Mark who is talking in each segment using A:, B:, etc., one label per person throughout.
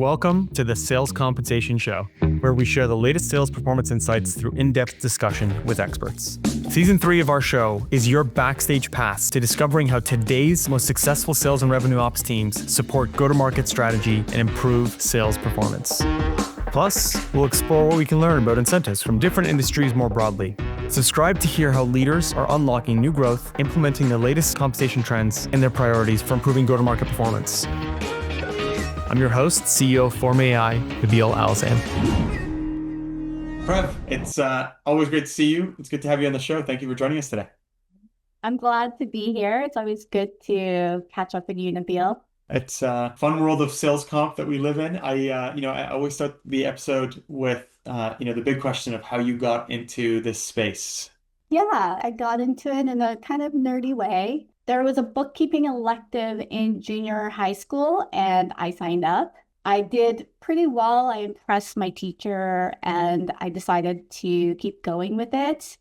A: Welcome to the Sales Compensation Show, where we share the latest sales performance insights through in-depth discussion with experts. Season 3 of our show is your backstage pass to discovering how today's most successful sales and revenue ops teams support go-to-market strategy and improve sales performance. Plus, we'll explore what we can learn about incentives from different industries more broadly. Subscribe to hear how leaders are unlocking new growth, implementing the latest compensation trends, and their priorities for improving go-to-market performance. I'm your host, CEO of Forma.ai Nabeil Alazzam. Prev, it's always great to see you. It's good to have you on the show. Thank you for joining us today.
B: I'm glad to be here. It's always good to catch up with you, Nabeil.
A: It's a fun world of sales comp that we live in. I always start the episode with, the big question of how you got into this space.
B: Yeah, I got into it in a kind of nerdy way. There was a bookkeeping elective in junior high school, and I signed up. I did pretty well. I impressed my teacher, and I decided to keep going with it.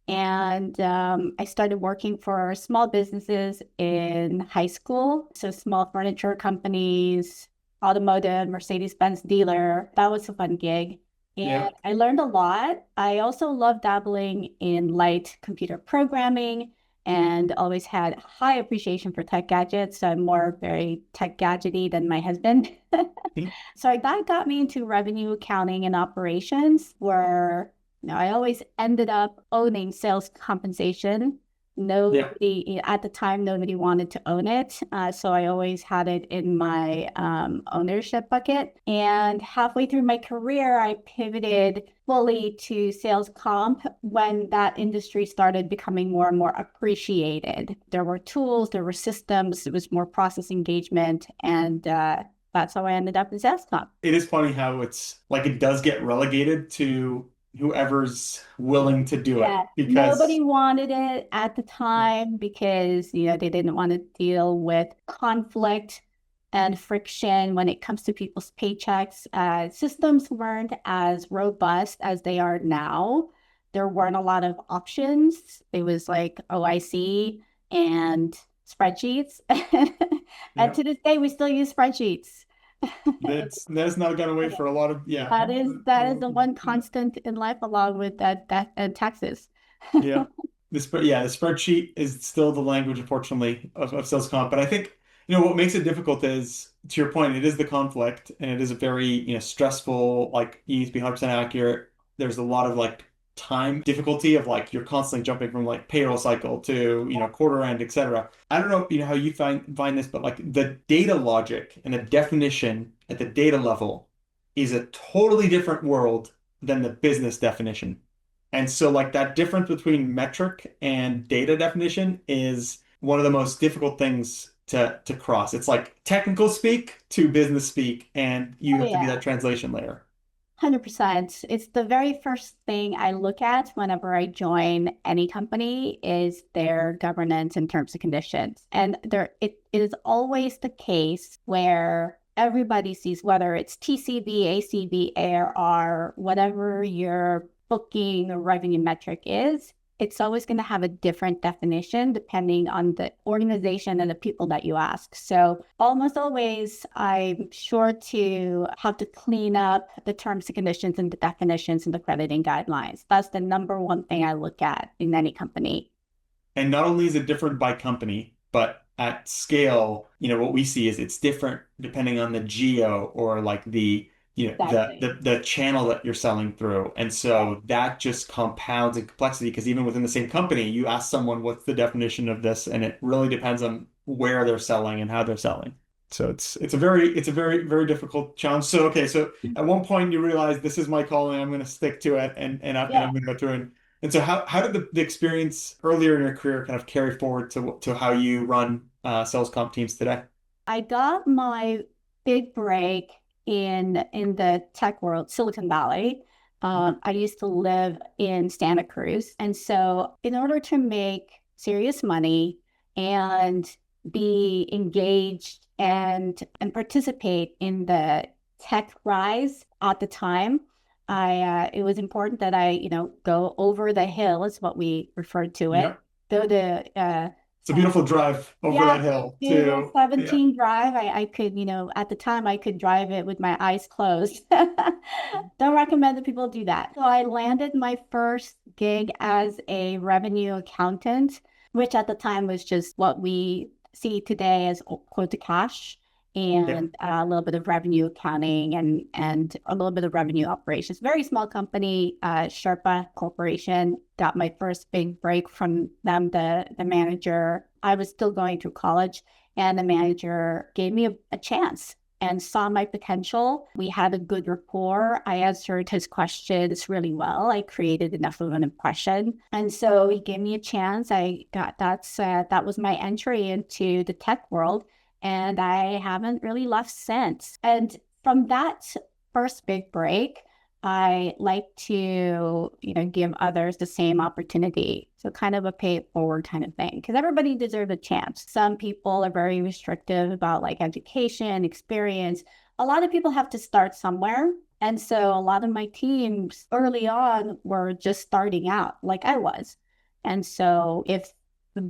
B: And I started working for small businesses in high school. So small furniture companies, automotive, Mercedes-Benz dealer. That was a fun gig. And I learned a lot. I also love dabbling in light computer programming and always had high appreciation for tech gadgets. So I'm very tech gadgety than my husband. So that got me into revenue accounting and operations, where I always ended up owning sales compensation. At the time, nobody wanted to own it. So I always had it in my ownership bucket. And halfway through my career, I pivoted fully to sales comp when that industry started becoming more and more appreciated. There were tools, there were systems, it was more process engagement. And that's how I ended up in sales comp.
A: It is funny how it's like it does get relegated to whoever's willing to do it,
B: because nobody wanted it at the time because they didn't want to deal with conflict and friction when it comes to people's paychecks. Systems weren't as robust as they are now. There weren't a lot of options. It was like OIC and spreadsheets. And to this day, we still use spreadsheets.
A: That's not gone away for a lot of
B: That is the one constant in life, along with that and taxes.
A: The spreadsheet is still the language, unfortunately, of sales comp. But I think what makes it difficult is, to your point, it is the conflict, and it is a very stressful. Like, you need to be 100% accurate. There's a lot of time difficulty of you're constantly jumping from payroll cycle to quarter end, etc. I don't know how you find this, but the data logic and the definition at the data level is a totally different world than the business definition. And so that difference between metric and data definition is one of the most difficult things to cross. It's technical speak to business speak, and you have to be that translation layer.
B: 100%. It's the very first thing I look at whenever I join any company is their governance and terms and conditions. And it is always the case where everybody sees, whether it's TCV, ACV, ARR, whatever your booking or revenue metric is, it's always going to have a different definition depending on the organization and the people that you ask. So almost always, I'm sure to have to clean up the terms and conditions and the definitions and the crediting guidelines. That's the number one thing I look at in any company.
A: And not only is it different by company, but at scale, what we see is it's different depending on the geo or the channel that you're selling through. And so that just compounds in complexity, because even within the same company, you ask someone what's the definition of this, and it really depends on where they're selling and how they're selling. So it's a very, very difficult challenge. So at one point you realize this is my calling, I'm going to stick to it, and I'm going to go through. And so how did the experience earlier in your career kind of carry forward to how you run sales comp teams today?
B: I got my big break in the tech world, Silicon Valley. I used to live in Santa Cruz. And so in order to make serious money and be engaged and participate in the tech rise at the time, it was important that I, go over the hill, is what we referred to it. Go to
A: It's a beautiful drive over
B: Yeah,
A: that hill
B: it was
A: too. Yeah.
B: 17 drive. I could, at the time I could drive it with my eyes closed. Don't recommend that people do that. So I landed my first gig as a revenue accountant, which at the time was just what we see today as quote to cash
A: Yeah.
B: and a little bit of revenue accounting and a little bit of revenue operations. Very small company, Sherpa Corporation. Got my first big break from them. The manager, I was still going through college, and the manager gave me a chance and saw my potential. We had a good rapport. I answered his questions really well. I created enough of an impression. And so he gave me a chance. That was my entry into the tech world. And I haven't really left since. And from that first big break, I like to, give others the same opportunity. So kind of a pay it forward kind of thing, because everybody deserves a chance. Some people are very restrictive about like education, experience. A lot of people have to start somewhere. And so a lot of my teams early on were just starting out like I was. And so if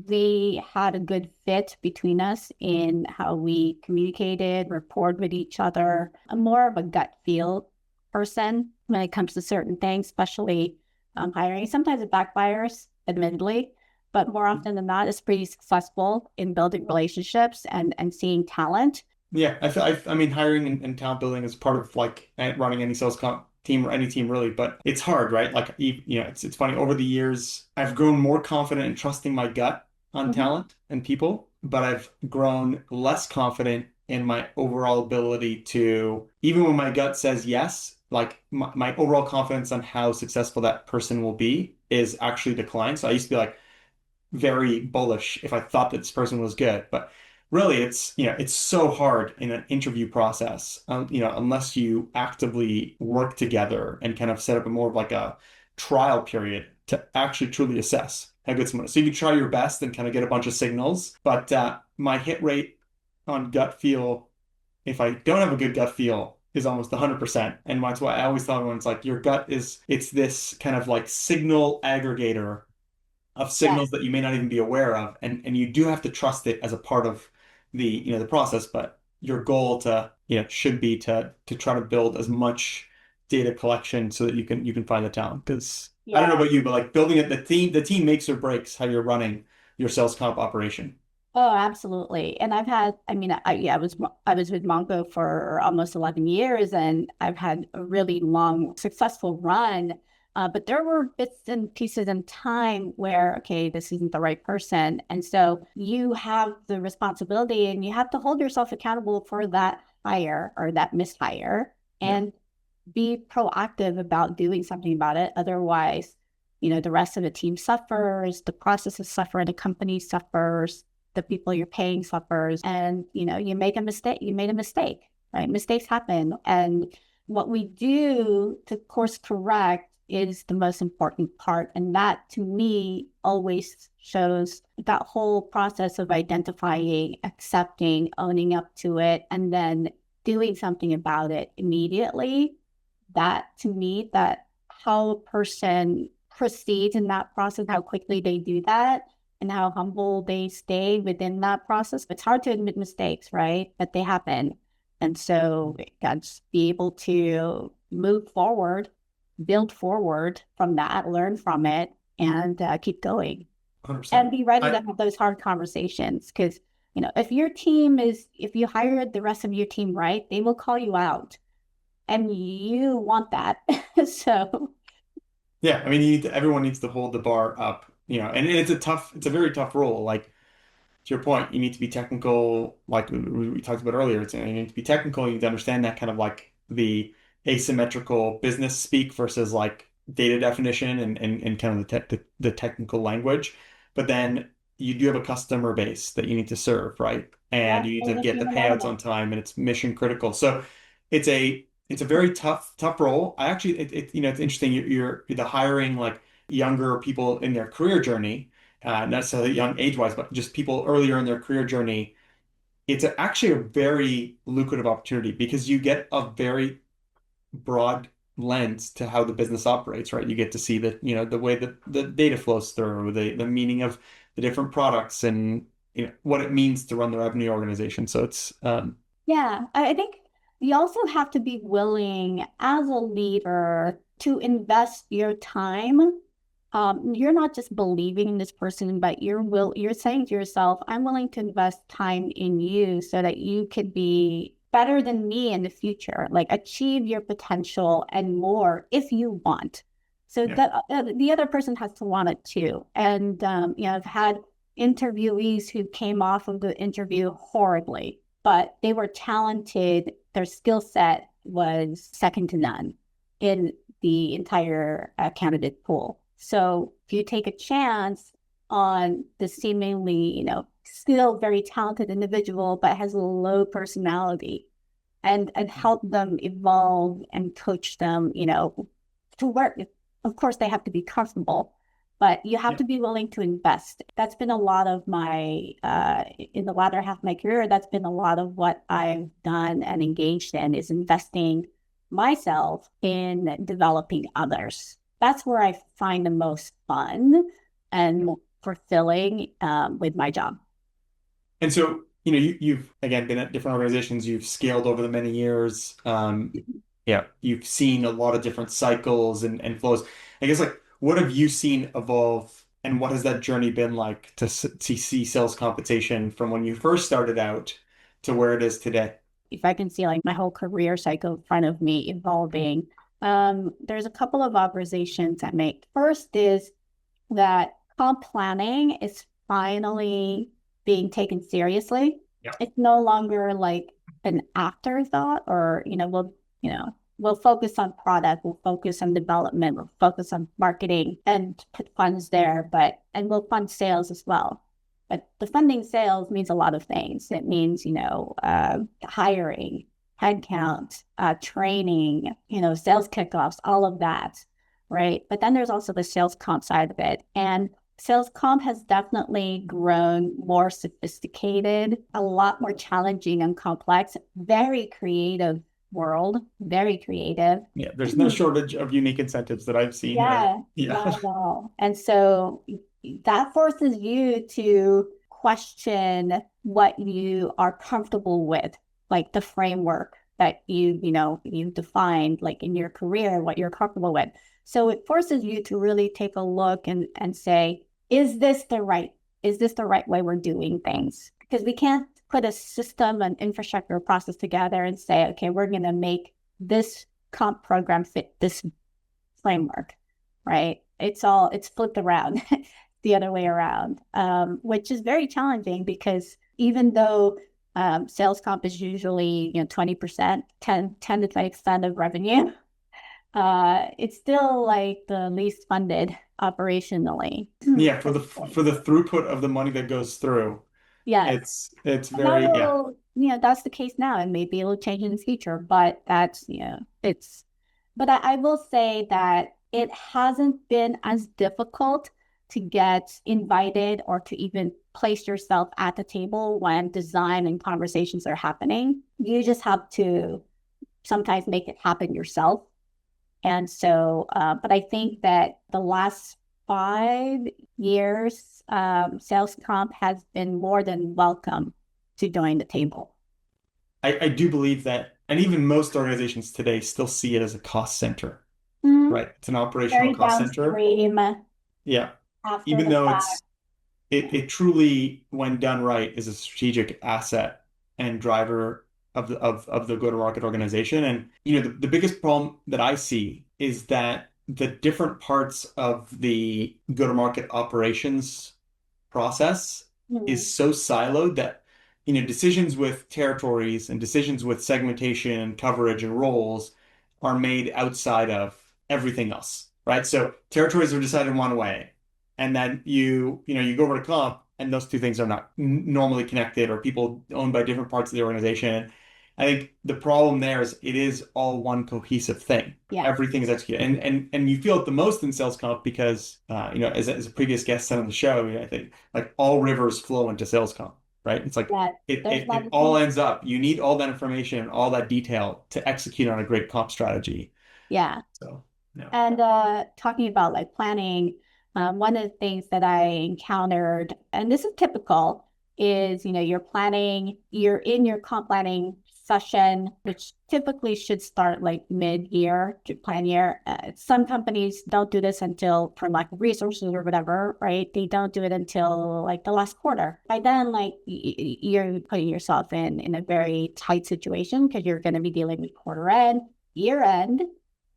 B: we had a good fit between us in how we communicated, rapport with each other. I'm more of a gut feel person when it comes to certain things, especially hiring. Sometimes it backfires, admittedly, but more often than not, it's pretty successful in building relationships and seeing talent.
A: Yeah, I mean, hiring and talent building is part of like running any sales comp team or any team really, but it's hard, right? Like, it's funny. Over the years, I've grown more confident in trusting my gut on
B: Mhm.
A: talent and people, but I've grown less confident in my overall ability to, even when my gut says yes, like my overall confidence on how successful that person will be is actually declined. So I used to be like, very bullish if I thought that this person was good. But really, it's so hard in an interview process, unless you actively work together and kind of set up a more of like a trial period to actually truly assess how good someone is. So you can try your best and kind of get a bunch of signals, but my hit rate on gut feel, if I don't have a good gut feel, is almost 100%. And that's why I always thought when it's like your gut it's this kind of like signal aggregator of
B: Yeah.
A: signals that you may not even be aware of, and you do have to trust it as a part of the process. But your goal to should be to try to build as much data collection so that you can find the talent. Because I don't know
B: Yeah.
A: about you, but like building it, the team makes or breaks how you're running your sales comp operation.
B: Oh, absolutely. And I've had, I mean, I was with Mongo for almost 11 years, and I've had a really long, successful run. But there were bits and pieces in time where, okay, this isn't the right person. And so you have the responsibility and you have to hold yourself accountable for that hire or that mishire
A: Yeah,
B: and be proactive about doing something about it. Otherwise, the rest of the team suffers, the processes suffer, the company suffers, the people you're paying suffers, and you make a mistake. You made a mistake, right? Mistakes happen, and what we do to course correct is the most important part, and that to me always shows that whole process of identifying, accepting, owning up to it, and then doing something about it immediately. That to me, that how a person proceeds in that process, how quickly they do that, and how humble they stay within that process. It's hard to admit mistakes, right? But they happen. And so got to be able to move forward, build forward from that, learn from it, and keep going. And
A: 100%.
B: be ready to
A: I
B: have those hard conversations. Because, if you hire the rest of your team right, they will call you out. And you want that. So,
A: Yeah, I mean, everyone needs to hold the bar up, and it's a very tough role. Like, to your point, you need to be technical, like we talked about earlier. You need to be technical. You need to understand that kind of like the asymmetrical business speak versus like data definition and kind of the technical language. But then you do have a customer base that you need to serve, right?
B: yeah,
A: And you need
B: there's
A: to
B: a
A: get the
B: human
A: payouts
B: element.
A: on time, and it's mission critical. So it's a very tough role. I actually it's interesting. You're the hiring like younger people in their career journey, not necessarily young age-wise, but just people earlier in their career journey. It's actually a very lucrative opportunity because you get a very broad lens to how the business operates, right? You get to see the way the data flows through, the meaning of the different products and what it means to run the revenue organization. So it's
B: Yeah, I think you also have to be willing as a leader to invest your time. You're not just believing in this person, but you're saying to yourself, I'm willing to invest time in you so that you could be better than me in the future, like achieve your potential and more if you want. So
A: yeah.
B: that the other person has to want it too. And I've had interviewees who came off of the interview horribly, but they were talented. Their skill set was second to none in the entire candidate pool. So if you take a chance on the seemingly, still very talented individual, but has a low personality, and help them evolve and coach them, to work. Of course, they have to be comfortable, but you have
A: Yeah.
B: to be willing to invest. That's been a lot of my, in the latter half of my career, that's been a lot of what I've done and engaged in is investing myself in developing others. That's where I find the most fun and fulfilling with my job.
A: And so, you've again been at different organizations, you've scaled over the many years. Yeah, you've seen a lot of different cycles and flows. I guess like what have you seen evolve and what has that journey been like to see sales compensation from when you first started out to where it is today?
B: If I can see like my whole career cycle in front of me evolving, there's a couple of observations I make. First is that comp planning is finally being taken seriously.
A: Yeah.
B: It's no longer like an afterthought or, we'll focus on product, we'll focus on development, we'll focus on marketing and put funds there, and we'll fund sales as well. But the funding sales means a lot of things. It means, hiring, headcount, training, sales kickoffs, all of that, right? But then there's also the sales comp side of it. And sales comp has definitely grown more sophisticated, a lot more challenging and complex, very creative world, very creative.
A: Yeah, there's no shortage of unique incentives that I've seen.
B: Yeah,
A: Yeah.
B: not at all. And so that forces you to question what you are comfortable with, like the framework that you've defined, like in your career, what you're comfortable with. So it forces you to really take a look and say, is this the right way we're doing things? Because we can't put a system and infrastructure process together and say, okay, we're going to make this comp program fit this framework, right? It's flipped around the other way around, which is very challenging because even though sales comp is usually 20%, 10 to 20% of revenue, it's still like the least funded operationally.
A: Yeah, for the throughput of the money that goes through,
B: Yes.
A: it's
B: And that
A: very, yeah.
B: will, that's the case now, and maybe it'll change in the future. But that's, but I will say that it hasn't been as difficult to get invited or to even place yourself at the table when design and conversations are happening. You just have to sometimes make it happen yourself. And so, but I think that the last 5 years, sales comp has been more than welcome to join the table.
A: I do believe that, and even most organizations today still see it as a cost center,
B: Mhm.
A: right? It's an operational
B: Very
A: cost center.
B: downstream
A: Yeah.
B: after
A: Even
B: the
A: though
B: fact.
A: it truly, when done right, is a strategic asset and driver of the go-to-market organization. And the biggest problem that I see is that the different parts of the go-to-market operations process is
B: Mhm.
A: so siloed that decisions with territories and decisions with segmentation and coverage and roles are made outside of everything else, right? So territories are decided one way, and then you go over to comp, and those two things are not normally connected, or people owned by different parts of the organization. I think the problem there is it is all one cohesive thing.
B: Yeah.
A: Everything is executed, and you feel it the most in sales comp because as a previous guest said on the show, I think like all rivers flow into sales comp, right? It's like
B: Yeah. There's
A: it
B: not
A: all ends up. You need all that information and all that detail to execute on a great comp strategy.
B: yeah.
A: So, no.
B: And talking about like planning, one of the things that I encountered, and this is typical, is, you're in your comp planning session, which typically should start like mid-year to plan year. Some companies don't do this until, for lack of resources or whatever, right? They don't do it until like the last quarter. By then, like you're putting yourself in a very tight situation because you're going to be dealing with quarter end, year end,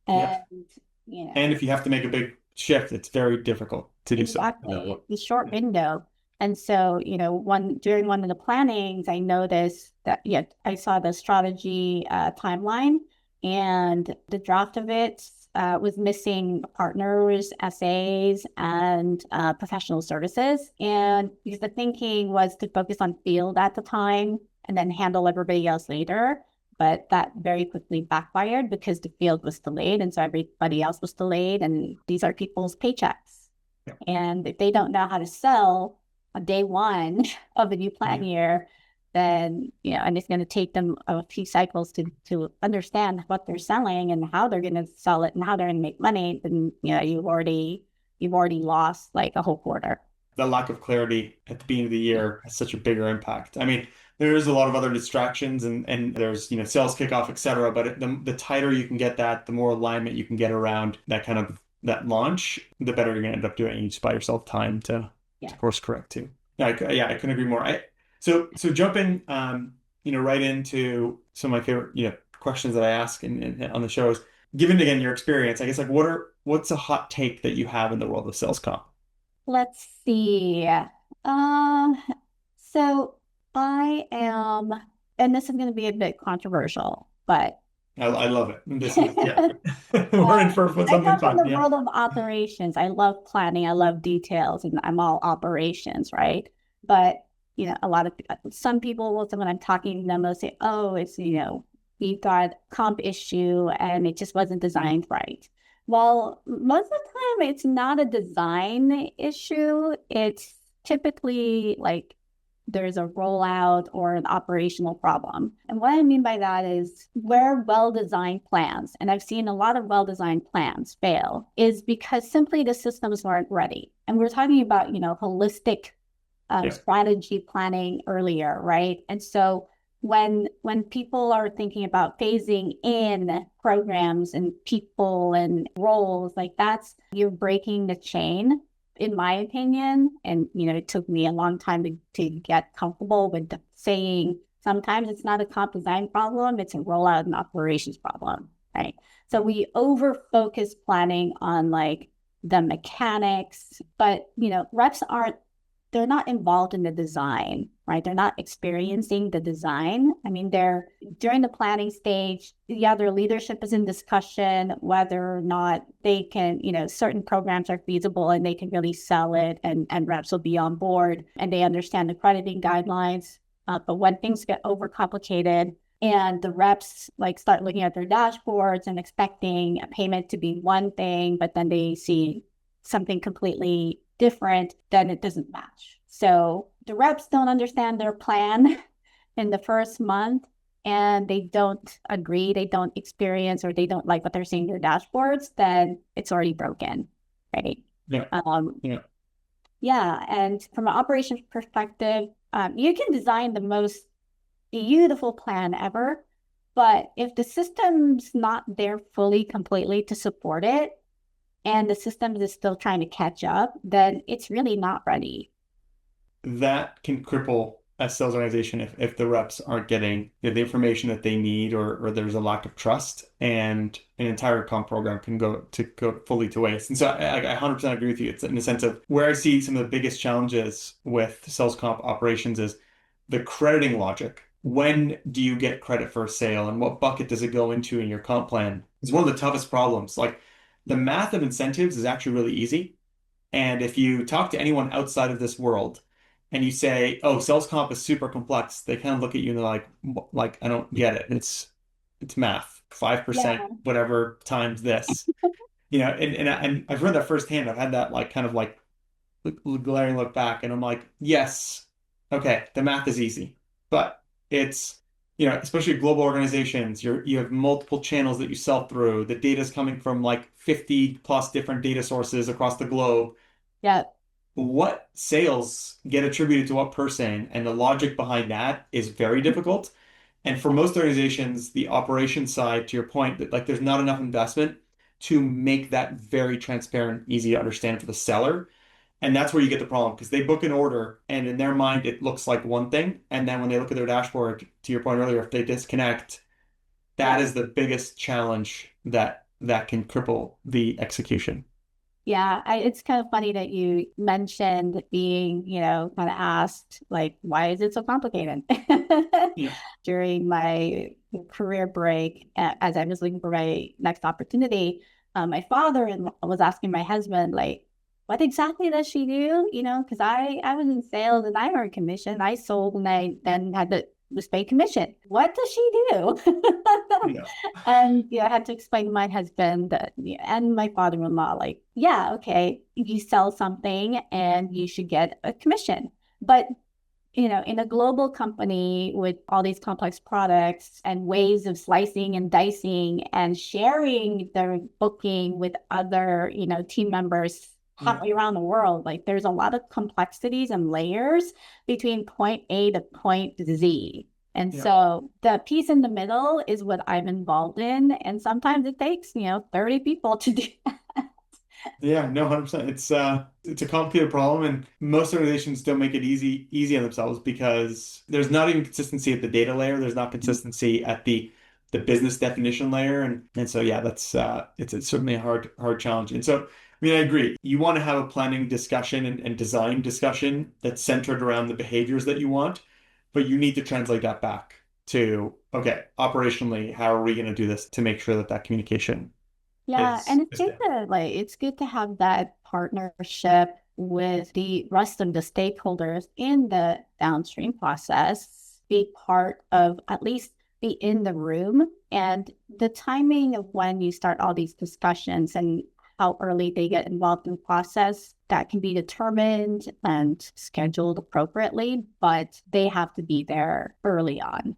A: Yep.
B: and
A: And if you have to make a big shift, it's very difficult to do so at that
B: exactly.
A: point.
B: It's a short
A: Yeah.
B: window. And so, during one of the plannings, I noticed that, yeah, I saw the strategy timeline, and the draft of it was missing partners, essays, and professional services. And because the thinking was to focus on field at the time and then handle everybody else later. But that very quickly backfired because the field was delayed. And so everybody else was delayed. And these are people's paychecks.
A: Yeah.
B: And if they don't know how to sell on day one of a new plan
A: Yeah.
B: year, then, and it's going to take them a few cycles to understand what they're selling and how they're going to sell it and how they're going to make money, then, you've already lost like a whole quarter.
A: The lack of clarity at the beginning of the year has such a bigger impact. I mean, there is a lot of other distractions and there's, sales kickoff, et cetera. But the tighter you can get that, the more alignment you can get around that kind of that launch, the better you're going to end up doing. You just buy yourself time to
B: Yeah.
A: course correct too. Yeah, I couldn't agree more. So jumping, right into some of my favorite, questions that I ask on the shows. Given again your experience, I guess like what's a hot take that you have in the world of sales comp?
B: Let's see. So I am, and this is going to be a bit controversial, but
A: I love it. This is yeah.
B: uh,
A: We're in for
B: I
A: something
B: come from
A: fun.
B: the
A: Yeah.
B: world of operations. I love planning. I love details, and I'm all operations, right? But some people will say when I'm talking to them, they'll say, "Oh, it's we've got comp issue, and it just wasn't designed right." Well, most of the time, it's not a design issue. It's typically like there's a rollout or an operational problem. And what I mean by that is where well-designed plans, and I've seen a lot of well-designed plans fail, is because simply the systems weren't ready. And we're talking about, holistic
A: Yeah.
B: strategy planning earlier, right? And so when people are thinking about phasing in programs and people and roles, like you're breaking the chain, in my opinion. And it took me a long time to get comfortable with saying sometimes it's not a comp design problem, it's a rollout and operations problem, right? So we over focus planning on like the mechanics, but reps they're not involved in the design, right? They're not experiencing the design. I mean, they're during the planning stage, yeah, their leadership is in discussion whether or not they can, certain programs are feasible and they can really sell it, and reps will be on board and they understand the crediting guidelines. But when things get overcomplicated and the reps like start looking at their dashboards and expecting a payment to be one thing, but then they see something completely different, then it doesn't match. So the reps don't understand their plan in the first month, and they don't agree, they don't experience, or they don't like what they're seeing in their dashboards, then it's already broken, right?
A: Yeah. Yeah.
B: Yeah. And from an operations perspective, you can design the most beautiful plan ever, but if the system's not there fully, completely to support it, and the system is still trying to catch up, then it's really not ready.
A: That can cripple a sales organization if the reps aren't getting the information that they need or there's a lack of trust, and an entire comp program can go fully to waste. And so I 100% agree with you. It's in the sense of where I see some of the biggest challenges with sales comp operations is the crediting logic. When do you get credit for a sale and what bucket does it go into in your comp plan? It's one of the toughest problems. Like the math of incentives is actually really easy. And if you talk to anyone outside of this world and you say, "Oh, sales comp is super complex," they kind of look at you and they're like, I don't get it. It's math, 5%
B: Yeah.
A: whatever times this." And I've read that firsthand. I've had that like kind of like glaring look back, and I'm like, yes, okay, the math is easy, but it's especially global organizations, you have multiple channels that you sell through. The data is coming from like 50 plus different data sources across the globe.
B: Yeah.
A: What sales get attributed to what person, and the logic behind that is very difficult. And for most organizations, the operation side, to your point, that like there's not enough investment to make that very transparent, easy to understand for the seller. And that's where you get the problem because they book an order and in their mind it looks like one thing. And then when they look at their dashboard, to your point earlier, if they disconnect, that
B: Yeah.
A: is the biggest challenge that can cripple the execution.
B: Yeah, it's kind of funny that you mentioned being, kind of asked, like, why is it so complicated?
A: Yeah.
B: During my career break, as I was looking for my next opportunity, my father was asking my husband, like, what exactly does she do? Because I was in sales and I earned commission. I sold and I then had to was paid commission. What does she do?
A: Yeah.
B: And I had to explain to my husband that, and my father-in-law, like, yeah, okay, you sell something and you should get a commission. But in a global company with all these complex products and ways of slicing and dicing and sharing their booking with other, team members
A: Yeah.
B: halfway around the world, like there's a lot of complexities and layers between point A to point Z. And
A: Yeah.
B: so the piece in the middle is what I'm involved in. And sometimes it takes, 30 people to do that.
A: Yeah, no, 100%. It's a complicated problem, and most organizations don't make it easy on themselves because there's not even consistency at the data layer. There's not consistency at the business definition layer, and so yeah, that's it's certainly a hard challenge. And so, I mean, I agree. You want to have a planning discussion and design discussion that's centered around the behaviors that you want, but you need to translate that back to, okay, operationally, how are we going to do this to make sure that that communication
B: Yeah, and it's
A: is
B: good
A: there?
B: to it's good to have that partnership with the rest of the stakeholders in the downstream process, be part of at least be in the room and the timing of when you start all these discussions and how early they get involved in the process that can be determined and scheduled appropriately, but they have to be there early on,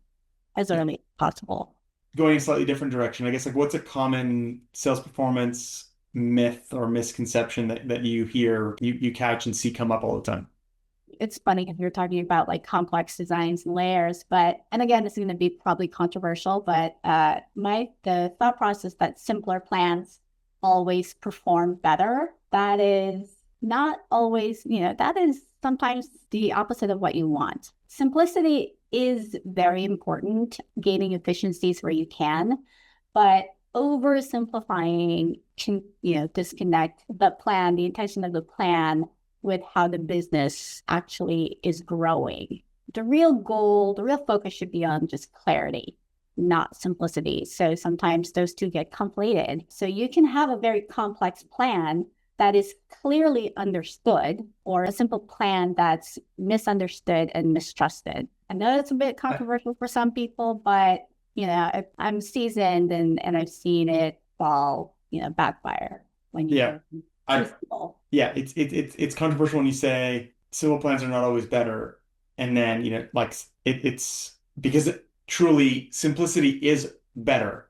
B: as
A: Yeah.
B: early as possible.
A: Going a slightly different direction, I guess, like what's a common sales performance myth or misconception that you hear, you catch and see come up all the time?
B: It's funny because you're talking about like complex designs and layers, but and again, this is going to be probably controversial, but the thought process that simpler plans always perform better. That is not always, that is sometimes the opposite of what you want. Simplicity is very important, gaining efficiencies where you can, but oversimplifying can, disconnect the plan, the intention of the plan with how the business actually is growing. The real goal, the real focus should be on just clarity, not simplicity. So sometimes those two get conflated. So you can have a very complex plan that is clearly understood or a simple plan that's misunderstood and mistrusted. I know it's a bit controversial for some people, but I'm seasoned and I've seen it fall, backfire when you
A: Yeah,
B: go too
A: I
B: simple.
A: yeah, it's controversial when you say civil plans are not always better, and then like it's because truly simplicity is better,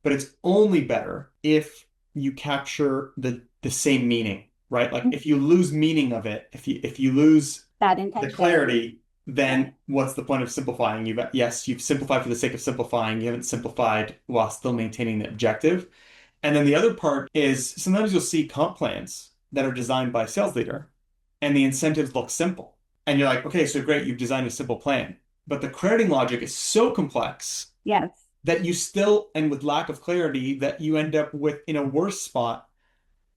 A: but it's only better if you capture the same meaning, right? Like if you lose meaning of it, if you lose
B: That
A: the
B: intention.
A: clarity, then what's the point of simplifying? You've simplified for the sake of simplifying. You haven't simplified while still maintaining the objective. And then the other part is sometimes you'll see comp plans that are designed by a sales leader and the incentives look simple. And you're like, okay, so great, you've designed a simple plan. But the crediting logic is so complex
B: Yes.
A: that you still, and with lack of clarity, that you end up with in a worse spot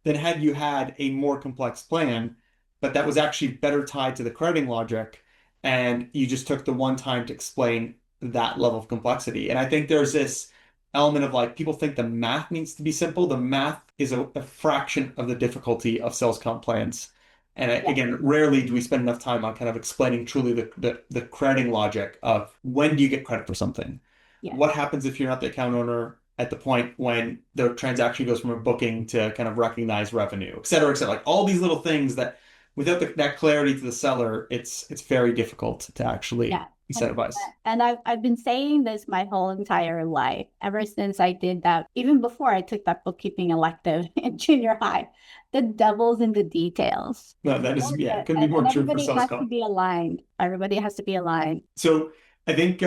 A: than had you had a more complex plan, but that was actually better tied to the crediting logic. And you just took the one time to explain that level of complexity. And I think there's this element of like people think the math needs to be simple. The math is a fraction of the difficulty of sales comp plans. And
B: Yeah.
A: again, rarely do we spend enough time on kind of explaining truly the crediting logic of when do you get credit for something?
B: Yes.
A: What happens if you're not the account owner at the point when the transaction goes from a booking to kind of recognize revenue, et cetera, et cetera. Like all these little things that without that clarity to the seller, it's very difficult to actually
B: Yeah.
A: set advice.
B: And I've been saying this my whole entire life, ever since I did that, even before I took that bookkeeping elective in junior high. The devil's in the details.
A: No, that is, yeah, couldn't be more
B: And
A: true for
B: everybody
A: sales
B: has to
A: comp.
B: be aligned. Everybody has to be aligned.
A: So I think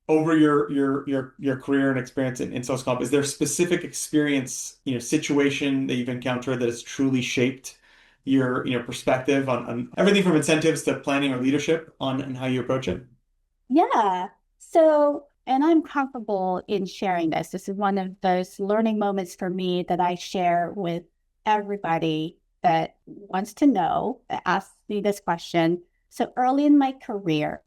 A: over your career and experience in sales comp, is there a specific experience, situation that you've encountered that has truly shaped your, perspective on everything from incentives to planning or leadership on how you approach it?
B: Yeah. So, and I'm comfortable in sharing this. This is one of those learning moments for me that I share with everybody that wants to know, that asks me this question. So early in my career,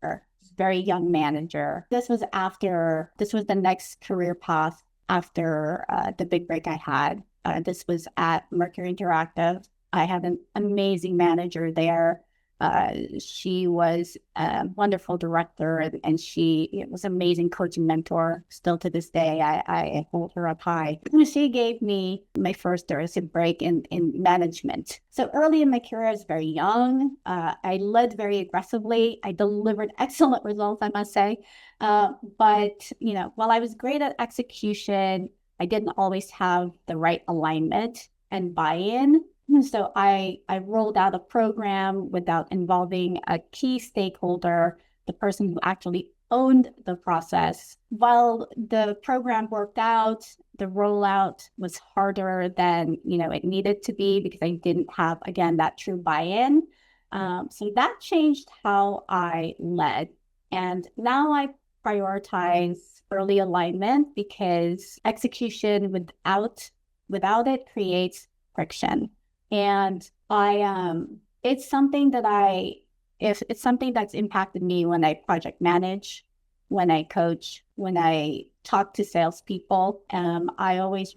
B: very young manager, this was the next career path after the big break I had. This was at Mercury Interactive. I had an amazing manager there. She was a wonderful director, and she was an amazing coaching mentor. Still to this day, I hold her up high. She gave me my first break in management. So early in my career, I was very young. I led very aggressively. I delivered excellent results, I must say. But while I was great at execution, I didn't always have the right alignment and buy-in. So I rolled out a program without involving a key stakeholder, the person who actually owned the process. While the program worked out, the rollout was harder than it needed to be because I didn't have, again, that true buy-in. So that changed how I led. And now I prioritize early alignment because execution without it creates friction. And it's something that if it's something that's impacted me when I project manage, when I coach, when I talk to salespeople. I always,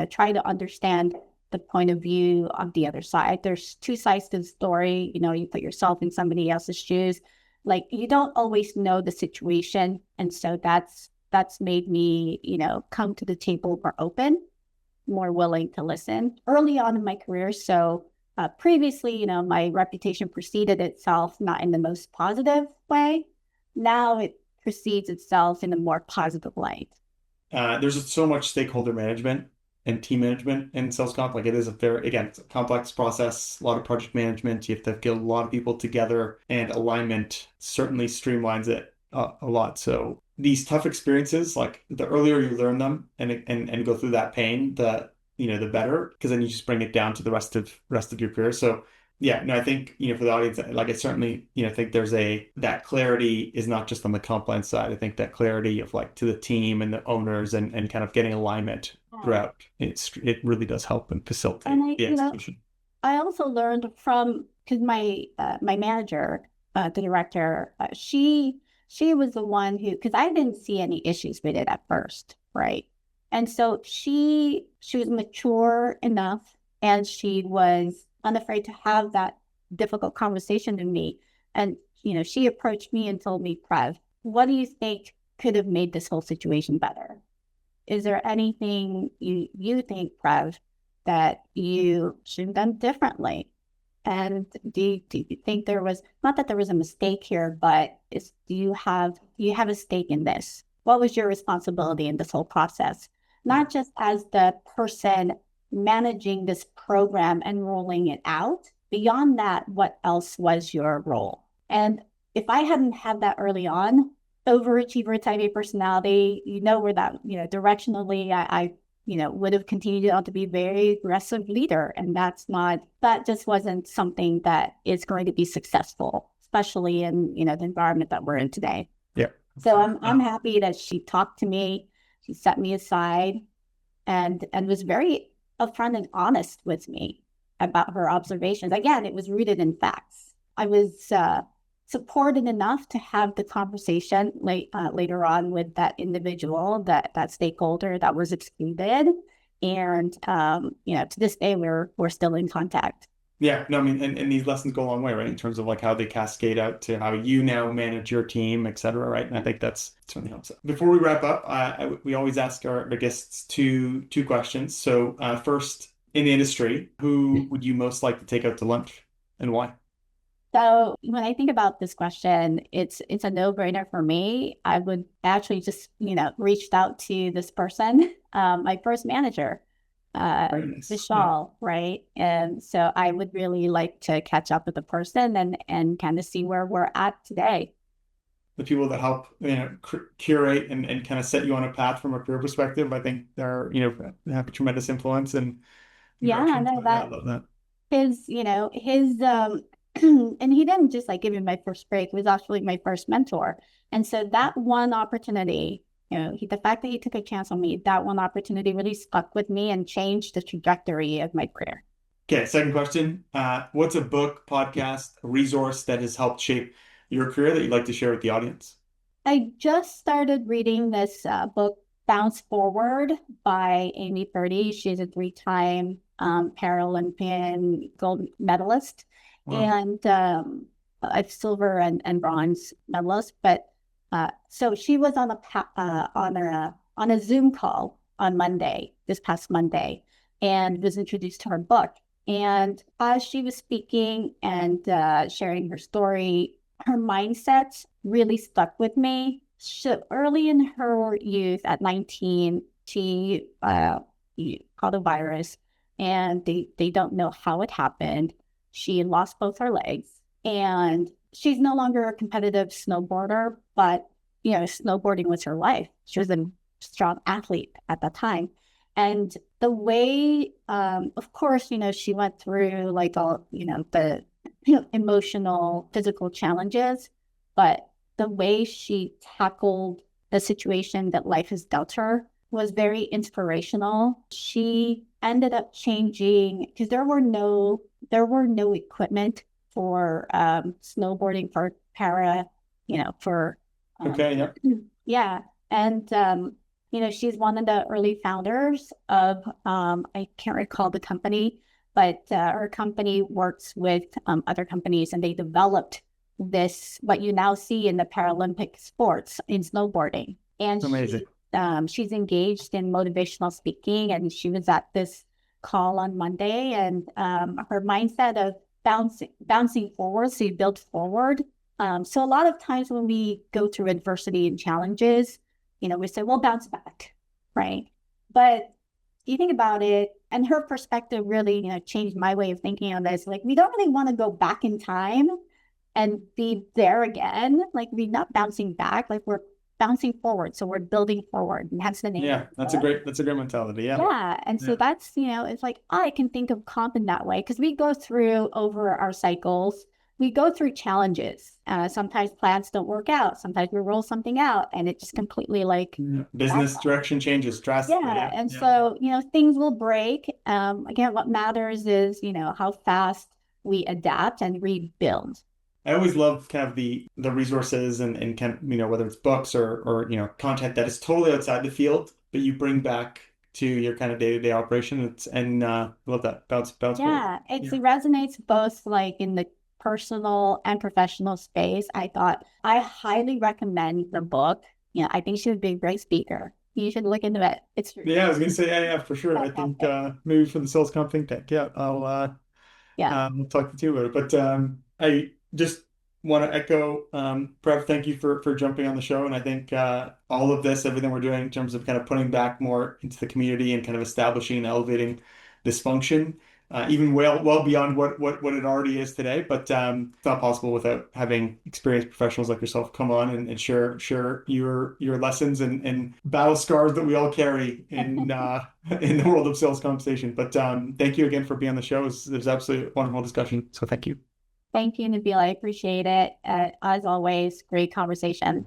B: try to understand the point of view of the other side. There's two sides to the story. You put yourself in somebody else's shoes. Like, you don't always know the situation. And so that's made me, come to the table more open, more willing to listen early on in my career. So previously, my reputation preceded itself not in the most positive way. Now it precedes itself in a more positive light.
A: There's so much stakeholder management and team management in sales comp. Like, it is again, it's a complex process, a lot of project management. You have to get a lot of people together, and alignment certainly streamlines it a lot. So these tough experiences, like, the earlier you learn them and go through that pain, the better, because then you just bring it down to the rest of your career. So yeah, no, I think, for the audience, like, I certainly, think that clarity is not just on the comp plan side. I think that clarity of, like, to the team and the owners and kind of getting alignment throughout, it really does help and facilitate
B: And
A: the execution.
B: I also learned from, because my manager, the director, she was the one who, because I didn't see any issues with it at first, right? And so she was mature enough, and she was unafraid to have that difficult conversation with me. And she approached me and told me, Prev, what do you think could have made this whole situation better? Is there anything you think, Prev, that you should have done differently? And do you think there was, not that there was a mistake here, but do you have a stake in this? What was your responsibility in this whole process? Not just as the person managing this program and rolling it out. Beyond that, what else was your role? And if I hadn't had that early on, overachiever type A personality, where that, directionally, I would have continued on to be a very aggressive leader. And that just wasn't something that is going to be successful, especially in, the environment that we're in today.
A: Yeah.
B: So I'm happy that she talked to me. She set me aside and was very upfront and honest with me about her observations. Again, it was rooted in facts. I was supported enough to have the conversation later on with that individual, that stakeholder that was excluded. And to this day, we're still in contact.
A: Yeah, no, I mean, and these lessons go a long way, right? In terms of, like, how they cascade out to how you now manage your team, et cetera, right? And I think that's certainly helps. Before we wrap up, we always ask our guests two questions. So first, in the industry, who would you most like to take out to lunch, and why?
B: So when I think about this question, it's a no-brainer for me. I would actually just, reached out to this person, my first manager,
A: Very nice. Yeah.
B: Vishal, right? And so I would really like to catch up with the person and kind of see where we're at today.
A: The people that help, curate and kind of set you on a path from a career perspective, I think they're, have a tremendous influence and
B: Yeah,
A: direction.
B: no,
A: So yeah, I
B: that
A: love that.
B: his and he didn't just like give me my first break, he was actually my first mentor. And so that one opportunity, the fact that he took a chance on me, that one opportunity really stuck with me and changed the trajectory of my career.
A: Okay, second question. What's a book, podcast, a resource that has helped shape your career that you'd like to share with the audience?
B: I just started reading this book, Bounce Forward by Amy Purdy. She's a three-time Paralympian gold medalist
A: Wow.
B: and a silver and bronze medalist. But so she was on a Zoom call on Monday, this past Monday, and was introduced to her book. And as she was speaking and sharing her story, her mindset really stuck with me. So early in her youth, at 19, she caught a virus, and they don't know how it happened. She lost both her legs, and she's no longer a competitive snowboarder, but snowboarding was her life. She was a strong athlete at that time. And the way, of course, she went through like all, the emotional, physical challenges, but the way she tackled the situation that life has dealt her was very inspirational. She ended up changing because there were no equipment for snowboarding for para, for
A: Okay, yeah.
B: yeah. And she's one of the early founders of I can't recall the company, but her company works with other companies, and they developed this what you now see in the Paralympic sports in snowboarding. And
A: Amazing.
B: she's engaged in motivational speaking, and she was at this call on Monday, and her mindset of bouncing forward, so you build forward. So a lot of times when we go through adversity and challenges, we say, well, bounce back, right? But you think about it, and her perspective really, changed my way of thinking on this. Like, we don't really want to go back in time and be there again. Like, we're not bouncing back, like we're bouncing forward. So we're building forward. And that's the name of
A: Yeah,
B: the book.
A: that's a great mentality. Yeah.
B: Yeah. And so
A: Yeah.
B: that's, it's like I can think of comp in that way because we go through over our cycles, we go through challenges. Sometimes plans don't work out. Sometimes we roll something out and it just completely like,
A: Yeah. Business direction changes drastically.
B: yeah.
A: Yeah.
B: And
A: Yeah.
B: so, things will break. Again, what matters is, how fast we adapt and rebuild.
A: I always love kind of the resources and kind of, whether it's books or content that is totally outside the field, but you bring back to your kind of day-to-day operation. I love that. Bounce forward.
B: Yeah, it
A: Yeah.
B: resonates both like in the personal and professional space. I thought I highly recommend the book. I think she would be a great speaker. You should look into it. It's
A: Yeah, I was gonna say, yeah, for sure. I think
B: fantastic.
A: maybe for the sales comp think tank. Yeah,
B: Yeah.
A: we'll talk to you about it. But I just want to echo, Prev, thank you for jumping on the show. And I think all of this, everything we're doing in terms of kind of putting back more into the community and kind of establishing and elevating this function, even well beyond what it already is today. But it's not possible without having experienced professionals like yourself come on and share your lessons and battle scars that we all carry in the world of sales compensation. But thank you again for being on the show. It was absolutely a wonderful discussion. So thank you.
B: Thank you, Nabeil. I appreciate it. As always, great conversation.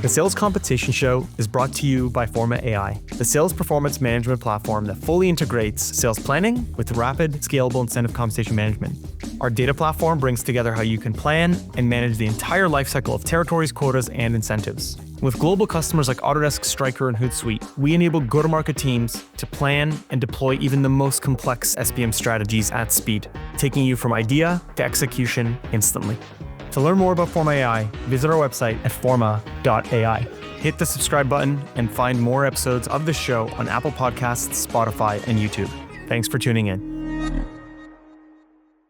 C: The Sales Competition Show is brought to you by Forma.ai, the sales performance management platform that fully integrates sales planning with rapid, scalable incentive compensation management. Our data platform brings together how you can plan and manage the entire lifecycle of territories, quotas, and incentives. With global customers like Autodesk, Stryker, and Hootsuite, we enable go-to-market teams to plan and deploy even the most complex SPM strategies at speed, taking you from idea to execution instantly. To learn more about Forma.ai, visit our website at Forma.ai. Hit the subscribe button and find more episodes of the show on Apple Podcasts, Spotify, and YouTube. Thanks for tuning in.